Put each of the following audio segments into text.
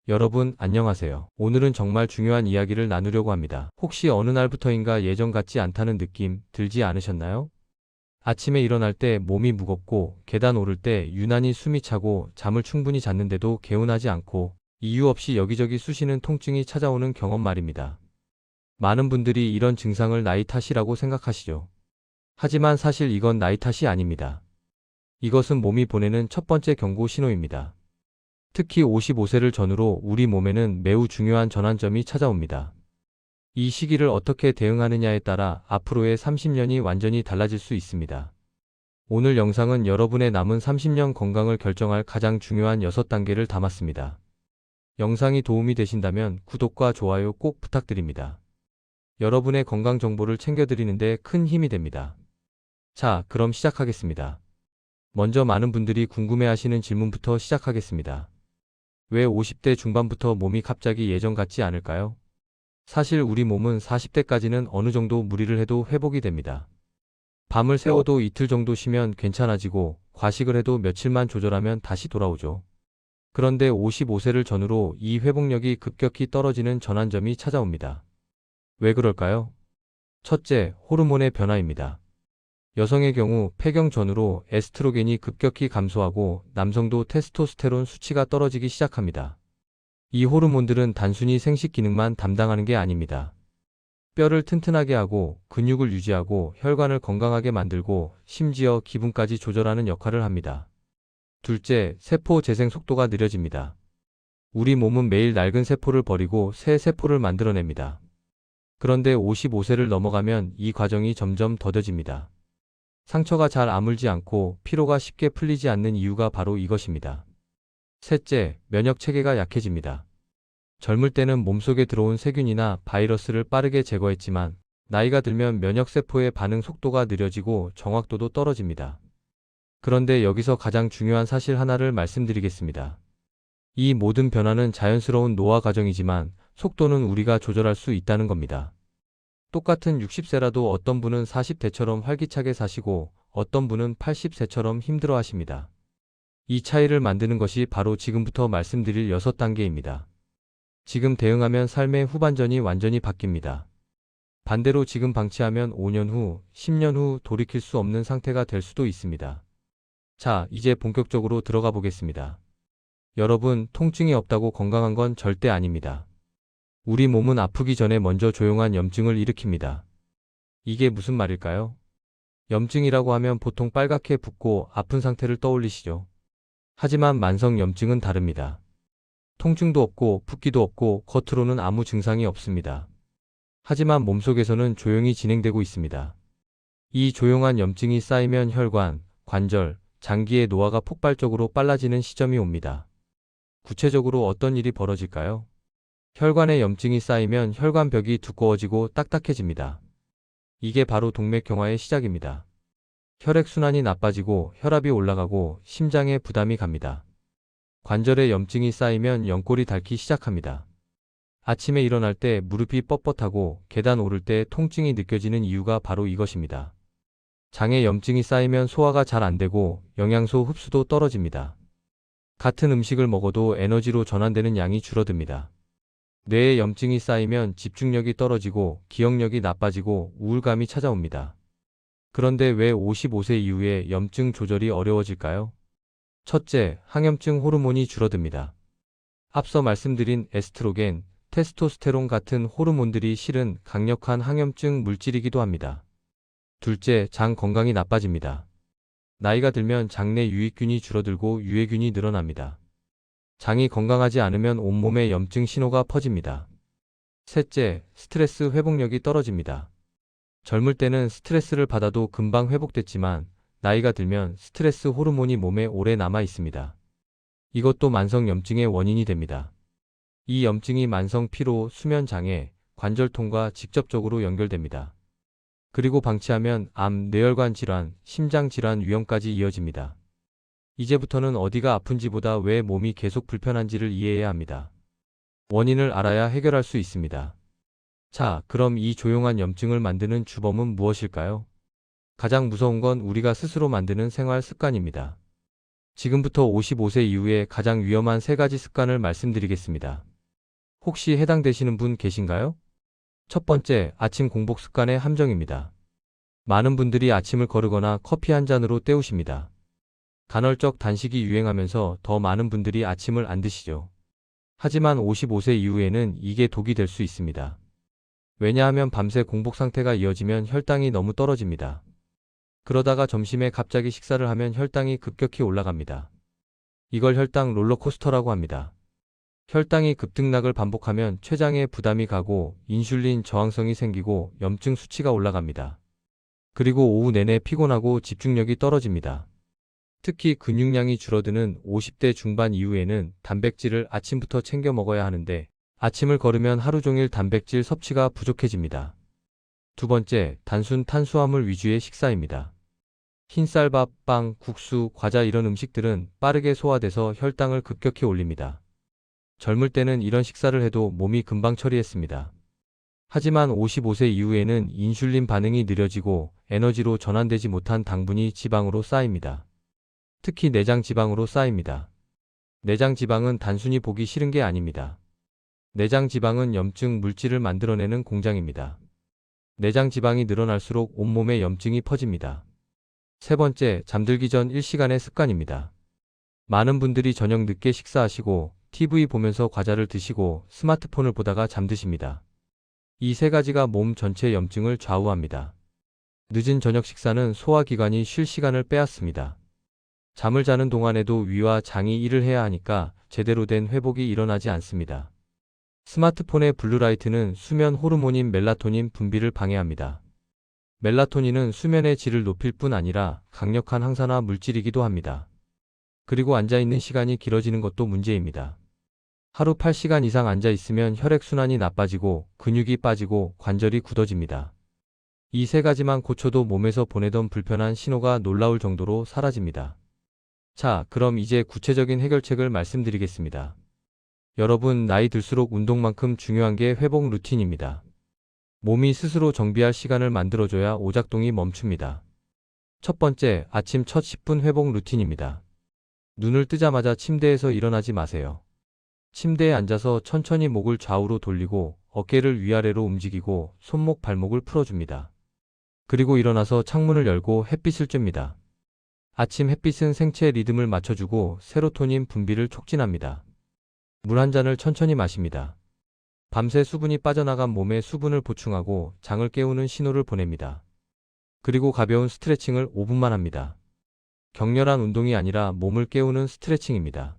여러분, 안녕하세요. 오늘은 정말 중요한 이야기를 나누려고 합니다. 혹시 어느 날부터인가 예전 같지 않다는 느낌 들지 않으셨나요? 아침에 일어날 때 몸이 무겁고 계단 오를 때 유난히 숨이 차고 잠을 충분히 잤는데도 개운하지 않고 이유 없이 여기저기 쑤시는 통증이 찾아오는 경험 말입니다. 많은 분들이 이런 증상을 나이 탓이라고 생각하시죠. 하지만 사실 이건 나이 탓이 아닙니다. 이것은 몸이 보내는 첫 번째 경고 신호입니다. 특히 55세를 전후로 우리 몸에는 매우 중요한 전환점이 찾아옵니다. 이 시기를 어떻게 대응하느냐에 따라 앞으로의 30년이 완전히 달라질 수 있습니다. 오늘 영상은 여러분의 남은 30년 건강을 결정할 가장 중요한 6단계를 담았습니다. 영상이 도움이 되신다면 구독과 좋아요 꼭 부탁드립니다. 여러분의 건강 정보를 챙겨드리는데 큰 힘이 됩니다. 자, 그럼 시작하겠습니다. 먼저 많은 분들이 궁금해하시는 질문부터 시작하겠습니다. 왜 50대 중반부터 몸이 갑자기 예전 같지 않을까요? 사실 우리 몸은 40대까지는 어느 정도 무리를 해도 회복이 됩니다. 밤을 새워도 이틀 정도 쉬면 괜찮아지고 과식을 해도 며칠만 조절하면 다시 돌아오죠. 그런데 55세를 전후로 이 회복력이 급격히 떨어지는 전환점이 찾아옵니다. 왜 그럴까요? 첫째, 호르몬의 변화입니다. 여성의 경우 폐경 전후로 에스트로겐이 급격히 감소하고 남성도 테스토스테론 수치가 떨어지기 시작합니다. 이 호르몬들은 단순히 생식 기능만 담당하는 게 아닙니다. 뼈를 튼튼하게 하고 근육을 유지하고 혈관을 건강하게 만들고 심지어 기분까지 조절하는 역할을 합니다. 둘째, 세포 재생 속도가 느려집니다. 우리 몸은 매일 낡은 세포를 버리고 새 세포를 만들어냅니다. 그런데 55세를 넘어가면 이 과정이 점점 더뎌집니다. 상처가 잘 아물지 않고 피로가 쉽게 풀리지 않는 이유가 바로 이것입니다. 셋째, 면역 체계가 약해집니다. 젊을 때는 몸속에 들어온 세균이나 바이러스를 빠르게 제거했지만 나이가 들면 면역세포의 반응 속도가 느려지고 정확도도 떨어집니다. 그런데 여기서 가장 중요한 사실 하나를 말씀드리겠습니다. 이 모든 변화는 자연스러운 노화 과정이지만 속도는 우리가 조절할 수 있다는 겁니다. 똑같은 60세라도 어떤 분은 40대처럼 활기차게 사시고 어떤 분은 80세처럼 힘들어 하십니다. 이 차이를 만드는 것이 바로 지금부터 말씀드릴 6단계입니다. 지금 대응하면 삶의 후반전이 완전히 바뀝니다. 반대로 지금 방치하면 5년 후, 10년 후 돌이킬 수 없는 상태가 될 수도 있습니다. 자, 이제 본격적으로 들어가 보겠습니다. 여러분, 통증이 없다고 건강한 건 절대 아닙니다. 우리 몸은 아프기 전에 먼저 조용한 염증을 일으킵니다. 이게 무슨 말일까요? 염증이라고 하면 보통 빨갛게 붓고 아픈 상태를 떠올리시죠. 하지만 만성 염증은 다릅니다. 통증도 없고 붓기도 없고 겉으로는 아무 증상이 없습니다. 하지만 몸속에서는 조용히 진행되고 있습니다. 이 조용한 염증이 쌓이면 혈관, 관절, 장기의 노화가 폭발적으로 빨라지는 시점이 옵니다. 구체적으로 어떤 일이 벌어질까요? 혈관에 염증이 쌓이면 혈관벽이 두꺼워지고 딱딱해집니다. 이게 바로 동맥경화의 시작입니다. 혈액순환이 나빠지고 혈압이 올라가고 심장에 부담이 갑니다. 관절에 염증이 쌓이면 연골이 닳기 시작합니다. 아침에 일어날 때 무릎이 뻣뻣하고 계단 오를 때 통증이 느껴지는 이유가 바로 이것입니다. 장에 염증이 쌓이면 소화가 잘 안 되고 영양소 흡수도 떨어집니다. 같은 음식을 먹어도 에너지로 전환되는 양이 줄어듭니다. 뇌에 염증이 쌓이면 집중력이 떨어지고 기억력이 나빠지고 우울감이 찾아옵니다. 그런데 왜 55세 이후에 염증 조절이 어려워질까요? 첫째, 항염증 호르몬이 줄어듭니다. 앞서 말씀드린 에스트로겐, 테스토스테론 같은 호르몬들이 실은 강력한 항염증 물질이기도 합니다. 둘째, 장 건강이 나빠집니다. 나이가 들면 장내 유익균이 줄어들고 유해균이 늘어납니다. 장이 건강하지 않으면 온몸에 염증 신호가 퍼집니다. 셋째, 스트레스 회복력이 떨어집니다. 젊을 때는 스트레스를 받아도 금방 회복됐지만 나이가 들면 스트레스 호르몬이 몸에 오래 남아 있습니다. 이것도 만성 염증의 원인이 됩니다. 이 염증이 만성 피로, 수면 장애, 관절통과 직접적으로 연결됩니다. 그리고 방치하면 암, 뇌혈관 질환, 심장 질환 위험까지 이어집니다. 이제부터는 어디가 아픈지보다 왜 몸이 계속 불편한지를 이해해야 합니다. 원인을 알아야 해결할 수 있습니다. 자, 그럼 이 조용한 염증을 만드는 주범은 무엇일까요? 가장 무서운 건 우리가 스스로 만드는 생활 습관입니다. 지금부터 55세 이후에 가장 위험한 3가지 습관을 말씀드리겠습니다. 혹시 해당되시는 분 계신가요? 첫 번째, 아침 공복 습관의 함정입니다. 많은 분들이 아침을 거르거나 커피 한 잔으로 때우십니다. 간헐적 단식이 유행하면서 더 많은 분들이 아침을 안 드시죠. 하지만 55세 이후에는 이게 독이 될 수 있습니다. 왜냐하면 밤새 공복 상태가 이어지면 혈당이 너무 떨어집니다. 그러다가 점심에 갑자기 식사를 하면 혈당이 급격히 올라갑니다. 이걸 혈당 롤러코스터라고 합니다. 혈당이 급등락을 반복하면 췌장에 부담이 가고 인슐린 저항성이 생기고 염증 수치가 올라갑니다. 그리고 오후 내내 피곤하고 집중력이 떨어집니다. 특히 근육량이 줄어드는 50대 중반 이후에는 단백질을 아침부터 챙겨 먹어야 하는데 아침을 거르면 하루 종일 단백질 섭취가 부족해집니다. 두 번째, 단순 탄수화물 위주의 식사입니다. 흰쌀밥, 빵, 국수, 과자 이런 음식들은 빠르게 소화돼서 혈당을 급격히 올립니다. 젊을 때는 이런 식사를 해도 몸이 금방 처리했습니다. 하지만 55세 이후에는 인슐린 반응이 느려지고 에너지로 전환되지 못한 당분이 지방으로 쌓입니다. 특히 내장 지방으로 쌓입니다. 내장 지방은 단순히 보기 싫은 게 아닙니다. 내장 지방은 염증 물질을 만들어내는 공장입니다. 내장 지방이 늘어날수록 온몸에 염증이 퍼집니다. 세 번째, 잠들기 전 1시간의 습관입니다. 많은 분들이 저녁 늦게 식사하시고 TV 보면서 과자를 드시고 스마트폰을 보다가 잠드십니다. 이 3가지가 몸 전체 염증을 좌우합니다. 늦은 저녁 식사는 소화기관이 쉴 시간을 빼앗습니다. 잠을 자는 동안에도 위와 장이 일을 해야 하니까 제대로 된 회복이 일어나지 않습니다. 스마트폰의 블루라이트는 수면 호르몬인 멜라토닌 분비를 방해합니다. 멜라토닌은 수면의 질을 높일 뿐 아니라 강력한 항산화 물질이기도 합니다. 그리고 앉아있는 시간이 길어지는 것도 문제입니다. 하루 8시간 이상 앉아있으면 혈액순환이 나빠지고 근육이 빠지고 관절이 굳어집니다. 이 3가지만 고쳐도 몸에서 보내던 불편한 신호가 놀라울 정도로 사라집니다. 자, 그럼 이제 구체적인 해결책을 말씀드리겠습니다. 여러분, 나이 들수록 운동만큼 중요한 게 회복 루틴입니다. 몸이 스스로 정비할 시간을 만들어줘야 오작동이 멈춥니다. 첫 번째, 아침 첫 10분 회복 루틴입니다. 눈을 뜨자마자 침대에서 일어나지 마세요. 침대에 앉아서 천천히 목을 좌우로 돌리고 어깨를 위아래로 움직이고 손목 발목을 풀어줍니다. 그리고 일어나서 창문을 열고 햇빛을 쬐입니다. 아침 햇빛은 생체 리듬을 맞춰주고 세로토닌 분비를 촉진합니다. 물 한 잔을 천천히 마십니다. 밤새 수분이 빠져나간 몸에 수분을 보충하고 장을 깨우는 신호를 보냅니다. 그리고 가벼운 스트레칭을 5분만 합니다. 격렬한 운동이 아니라 몸을 깨우는 스트레칭입니다.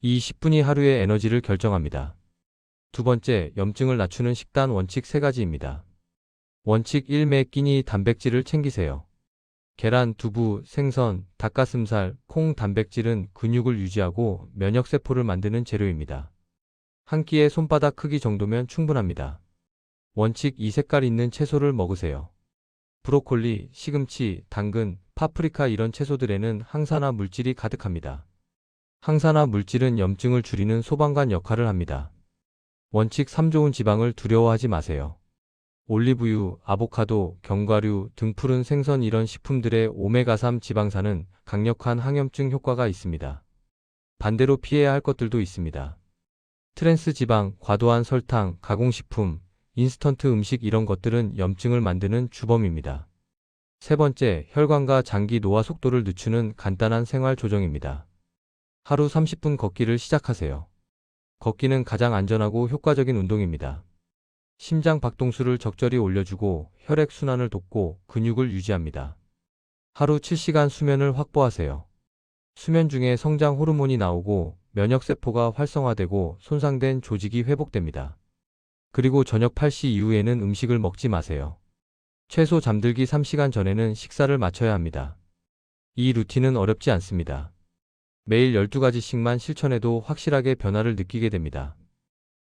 이 10분이 하루의 에너지를 결정합니다. 두 번째, 염증을 낮추는 식단 원칙 3가지입니다. 원칙 1, 매 끼니 단백질을 챙기세요. 계란, 두부, 생선, 닭가슴살, 콩 단백질은 근육을 유지하고 면역세포를 만드는 재료입니다. 한 끼에 손바닥 크기 정도면 충분합니다. 원칙 2, 색깔 있는 채소를 먹으세요. 브로콜리, 시금치, 당근, 파프리카 이런 채소들에는 항산화 물질이 가득합니다. 항산화 물질은 염증을 줄이는 소방관 역할을 합니다. 원칙 3, 좋은 지방을 두려워하지 마세요. 올리브유, 아보카도, 견과류, 등푸른 생선 이런 식품들의 오메가3 지방산은 강력한 항염증 효과가 있습니다. 반대로 피해야 할 것들도 있습니다. 트랜스 지방, 과도한 설탕, 가공식품, 인스턴트 음식 이런 것들은 염증을 만드는 주범입니다. 세 번째, 혈관과 장기 노화 속도를 늦추는 간단한 생활 조정입니다. 하루 30분 걷기를 시작하세요. 걷기는 가장 안전하고 효과적인 운동입니다. 심장 박동수를 적절히 올려주고 혈액 순환을 돕고 근육을 유지합니다. 하루 7시간 수면을 확보하세요. 수면 중에 성장 호르몬이 나오고 면역세포가 활성화되고 손상된 조직이 회복됩니다. 그리고 저녁 8시 이후에는 음식을 먹지 마세요. 최소 잠들기 3시간 전에는 식사를 마쳐야 합니다. 이 루틴은 어렵지 않습니다. 매일 12가지씩만 실천해도 확실하게 변화를 느끼게 됩니다.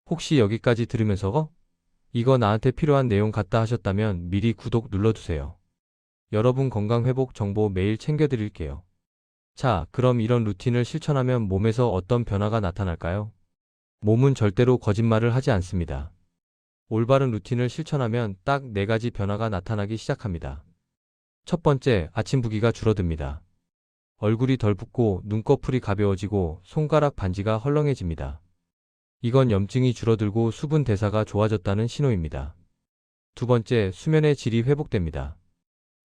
혹시 여기까지 들으면서 이거 나한테 필요한 내용 같다 하셨다면 미리 구독 눌러주세요. 여러분 건강 회복 정보 매일 챙겨드릴게요. 자, 그럼 이런 루틴을 실천하면 몸에서 어떤 변화가 나타날까요? 몸은 절대로 거짓말을 하지 않습니다. 올바른 루틴을 실천하면 딱 4가지 변화가 나타나기 시작합니다. 첫 번째, 아침 부기가 줄어듭니다. 얼굴이 덜 붓고 눈꺼풀이 가벼워지고 손가락 반지가 헐렁해집니다. 이건 염증이 줄어들고 수분 대사가 좋아졌다는 신호입니다. 두 번째, 수면의 질이 회복됩니다.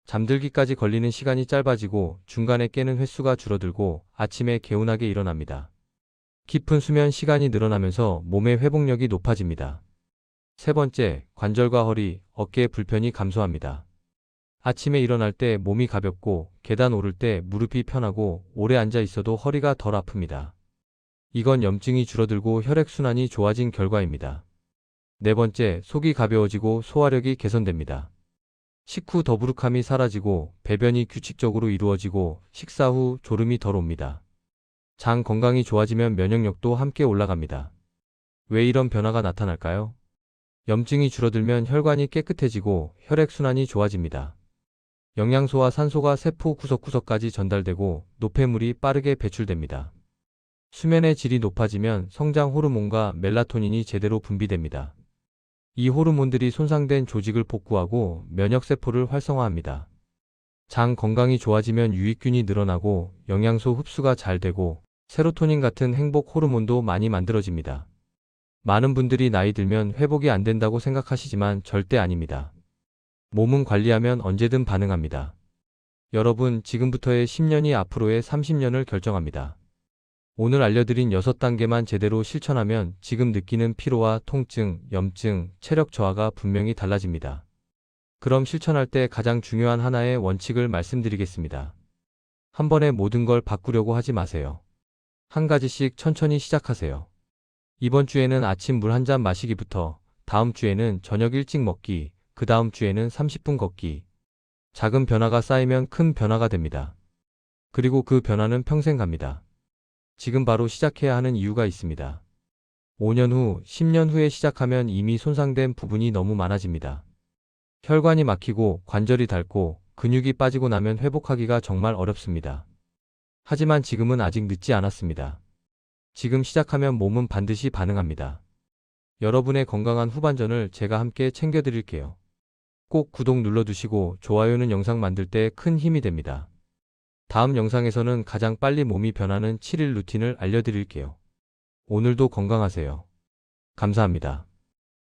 잠들기까지 걸리는 시간이 짧아지고 중간에 깨는 횟수가 줄어들고 아침에 개운하게 일어납니다. 깊은 수면 시간이 늘어나면서 몸의 회복력이 높아집니다. 세 번째, 관절과 허리, 어깨의 불편이 감소합니다. 아침에 일어날 때 몸이 가볍고 계단 오를 때 무릎이 편하고 오래 앉아 있어도 허리가 덜 아픕니다. 이건 염증이 줄어들고 혈액순환이 좋아진 결과입니다. 네 번째, 속이 가벼워지고 소화력이 개선됩니다. 식후 더부룩함이 사라지고 배변이 규칙적으로 이루어지고 식사 후 졸음이 덜 옵니다. 장 건강이 좋아지면 면역력도 함께 올라갑니다. 왜 이런 변화가 나타날까요? 염증이 줄어들면 혈관이 깨끗해지고 혈액순환이 좋아집니다. 영양소와 산소가 세포 구석구석까지 전달되고 노폐물이 빠르게 배출됩니다. 수면의 질이 높아지면 성장 호르몬과 멜라토닌이 제대로 분비됩니다. 이 호르몬들이 손상된 조직을 복구하고 면역세포를 활성화합니다. 장 건강이 좋아지면 유익균이 늘어나고 영양소 흡수가 잘 되고 세로토닌 같은 행복 호르몬도 많이 만들어집니다. 많은 분들이 나이 들면 회복이 안 된다고 생각하시지만 절대 아닙니다. 몸은 관리하면 언제든 반응합니다. 여러분, 지금부터의 10년이 앞으로의 30년을 결정합니다. 오늘 알려드린 6단계만 제대로 실천하면 지금 느끼는 피로와 통증, 염증, 체력 저하가 분명히 달라집니다. 그럼 실천할 때 가장 중요한 하나의 원칙을 말씀드리겠습니다. 한 번에 모든 걸 바꾸려고 하지 마세요. 한 가지씩 천천히 시작하세요. 이번 주에는 아침 물 한 잔 마시기부터, 다음 주에는 저녁 일찍 먹기, 그 다음 주에는 30분 걷기. 작은 변화가 쌓이면 큰 변화가 됩니다. 그리고 그 변화는 평생 갑니다. 지금 바로 시작해야 하는 이유가 있습니다. 5년 후, 10년 후에 시작하면 이미 손상된 부분이 너무 많아집니다. 혈관이 막히고 관절이 닳고 근육이 빠지고 나면 회복하기가 정말 어렵습니다. 하지만 지금은 아직 늦지 않았습니다. 지금 시작하면 몸은 반드시 반응합니다. 여러분의 건강한 후반전을 제가 함께 챙겨드릴게요. 꼭 구독 눌러두시고 좋아요는 영상 만들 때 큰 힘이 됩니다. 다음 영상에서는 가장 빨리 몸이 변하는 7일 루틴을 알려드릴게요. 오늘도 건강하세요. 감사합니다.